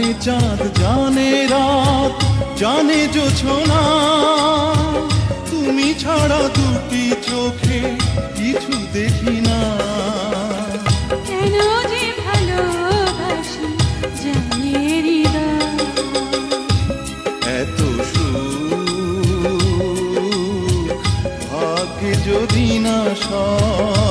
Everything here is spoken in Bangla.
জানে চাঁদ জানে রাত জানে জোছনা, তুমি ছাড়া দুটি চোখে কিছু দেখি না। কেন যে ভালোবাসি জানে হৃদয়, এত সুখ ভাগ্যে যদি না সয়।